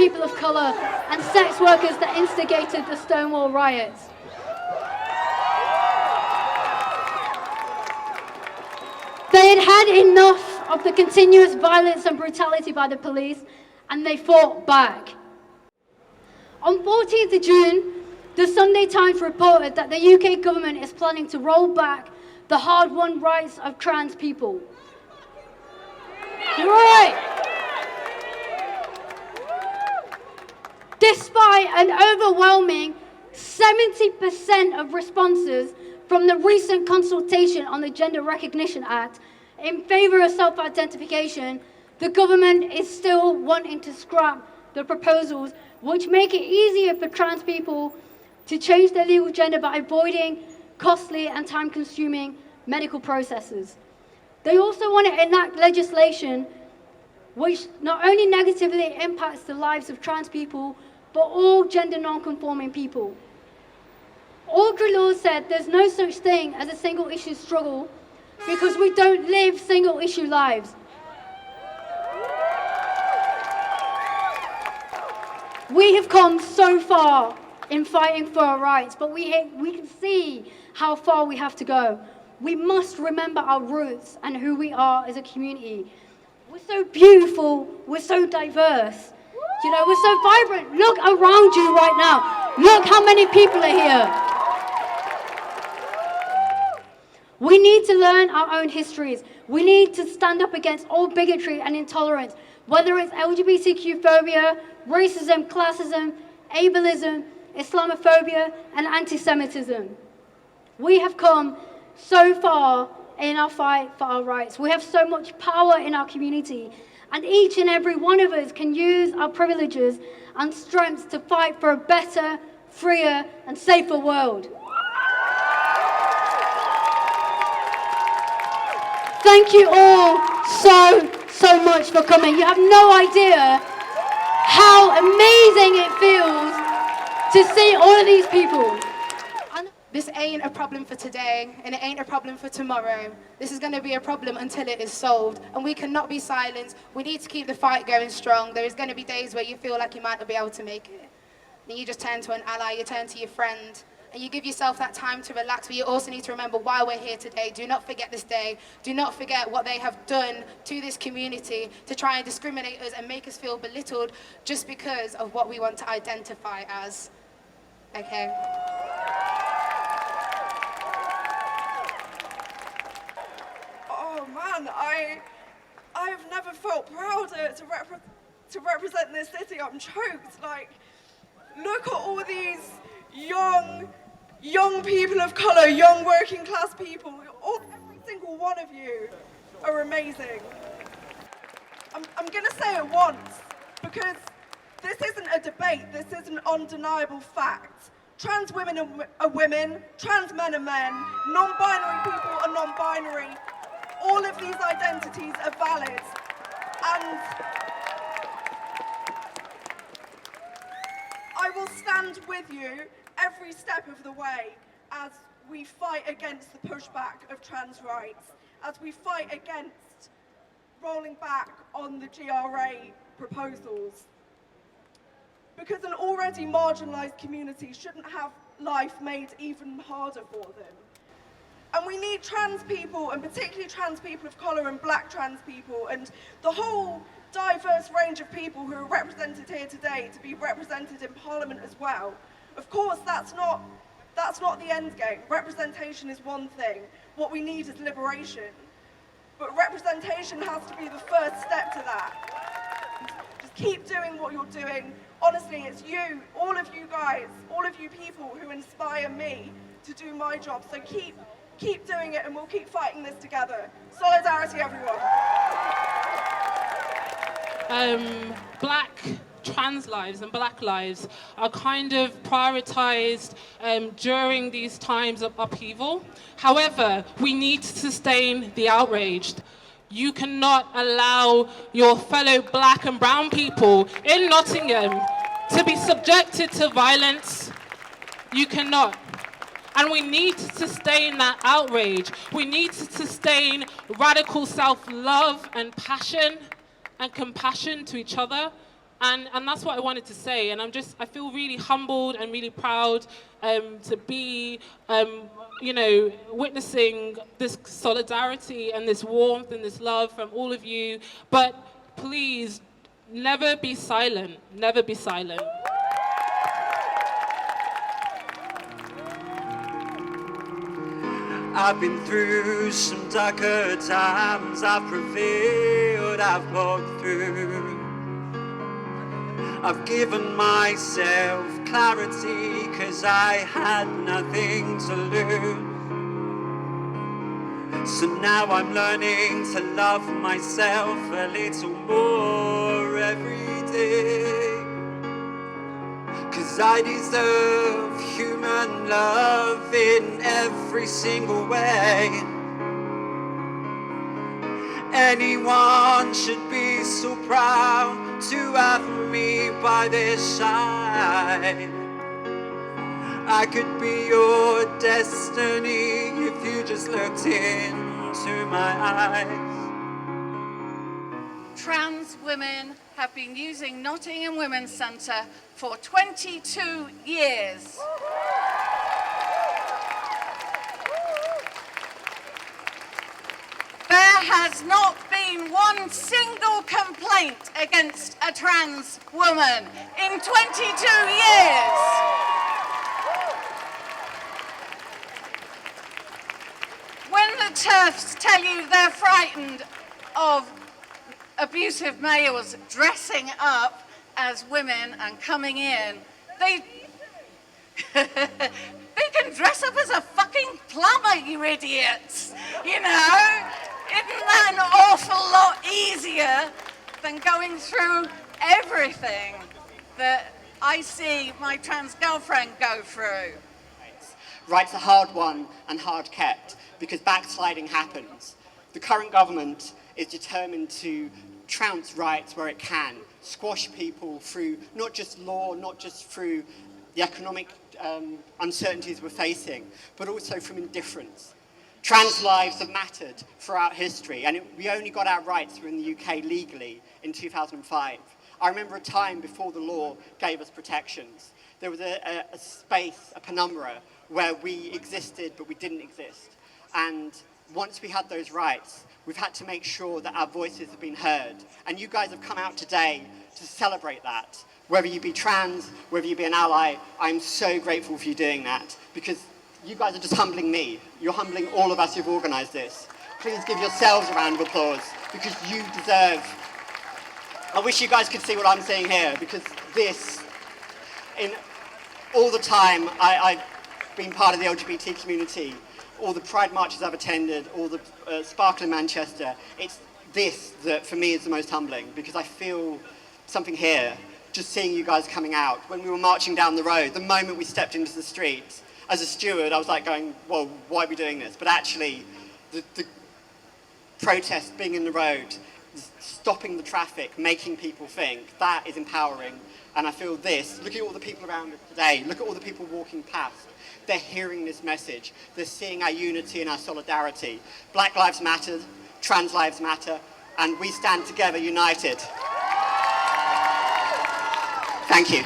people of colour and sex workers that instigated the Stonewall riots. They had had enough of the continuous violence and brutality by the police, and they fought back. On 14th of June, the Sunday Times reported that the UK government is planning to roll back the hard-won rights of trans people. Right! Despite an overwhelming 70% of responses from the recent consultation on the Gender Recognition Act in favour of self-identification, the government is still wanting to scrap the proposals which make it easier for trans people to change their legal gender by avoiding costly and time-consuming medical processes. They also want to enact legislation which not only negatively impacts the lives of trans people, but all gender non-conforming people. Audre Lorde said there's no such thing as a single-issue struggle because we don't live single-issue lives. We have come so far in fighting for our rights, but we can see how far we have to go. We must remember our roots and who we are as a community. We're so beautiful, we're so diverse, you know, we're so vibrant. Look around you right now. Look how many people are here. We need to learn our own histories. We need to stand up against all bigotry and intolerance, whether it's LGBTQ phobia, racism, classism, ableism, Islamophobia, and anti-Semitism. We have come so far in our fight for our rights. We have so much power in our community, and each and every one of us can use our privileges and strengths to fight for a better, freer, and safer world. Thank you all so much for coming. You have no idea how amazing it feels to see all of these people. This ain't a problem for today, and it ain't a problem for tomorrow. This is going to be a problem until it is solved, and we cannot be silent. We need to keep the fight going strong. There is going to be days where you feel like you might not be able to make it. Then you just turn to an ally, you turn to your friend, and you give yourself that time to relax, but you also need to remember why we're here today. Do not forget this day. Do not forget what they have done to this community to try and discriminate us and make us feel belittled just because of what we want to identify as. Okay? Oh man, I've never felt prouder to represent this city. I'm choked. Like, look at all these young people of colour, young working class people. Every single one of you are amazing. I'm going to say it once, because this isn't a debate, this is an undeniable fact. Trans women are women, trans men are men, non-binary people are non-binary. All of these identities are valid, and I will stand with you every step of the way as we fight against the pushback of trans rights, as we fight against rolling back on the GRA proposals. Because an already marginalised community shouldn't have life made even harder for them. And we need trans people, and particularly trans people of colour and black trans people, and the whole diverse range of people who are represented here today to be represented in Parliament as well. Of course, that's not the end game. Representation is one thing. What we need is liberation. But representation has to be the first step to that. Just keep doing what you're doing. Honestly, it's you, all of you guys, all of you people who inspire me to do my job. So keep doing it, and we'll keep fighting this together. Solidarity, everyone. Black trans lives and black lives are kind of prioritised during these times of upheaval. However, we need to sustain the outraged. You cannot allow your fellow black and brown people in Nottingham to be subjected to violence. You cannot. And we need to sustain that outrage. We need to sustain radical self-love and passion and compassion to each other. And that's what I wanted to say. And I feel really humbled and really proud to be, witnessing this solidarity and this warmth and this love from all of you. But please, never be silent. Never be silent. I've been through some darker times, I've prevailed, I've walked through. I've given myself clarity, 'cause I had nothing to lose. So now I'm learning to love myself a little more every day. 'Cause I deserve human love in every single way. Anyone should be so proud to have me by their side. I could be your destiny if you just looked into my eyes. Trans women have been using Nottingham Women's Centre for 22 years. There has not been one single complaint against a trans woman in 22 years. When the TERFs tell you they're frightened of abusive males dressing up as women and coming in, they can dress up as a fucking plumber, you idiots, you know? Isn't that an awful lot easier than going through everything that I see my trans girlfriend go through? Rights are hard won and hard kept because backsliding happens. The current government is determined to trounce rights where it can, squash people through not just law, not just through the economic uncertainties we're facing, but also from indifference. Trans lives have mattered throughout history, and we only got our rights here in the UK legally in 2005. I remember a time before the law gave us protections. There was a space, a penumbra, where we existed but we didn't exist. And once we had those rights, we've had to make sure that our voices have been heard. And you guys have come out today to celebrate that. Whether you be trans, whether you be an ally, I'm so grateful for you doing that, because you guys are just humbling me. You're humbling all of us who've organised this. Please give yourselves a round of applause, because you deserve. I wish you guys could see what I'm seeing here, because this, in all the time I've been part of the LGBT community, all the Pride marches I've attended, all the Sparkle in Manchester, it's this that for me is the most humbling, because I feel something here, just seeing you guys coming out. When we were marching down the road, the moment we stepped into the street, as a steward, I was like going, well, why are we doing this? But actually, the protest being in the road, stopping the traffic, making people think, that is empowering. And I feel this, look at all the people around us today, look at all the people walking past. They're hearing this message. They're seeing our unity and our solidarity. Black lives matter, trans lives matter, and we stand together united. Thank you.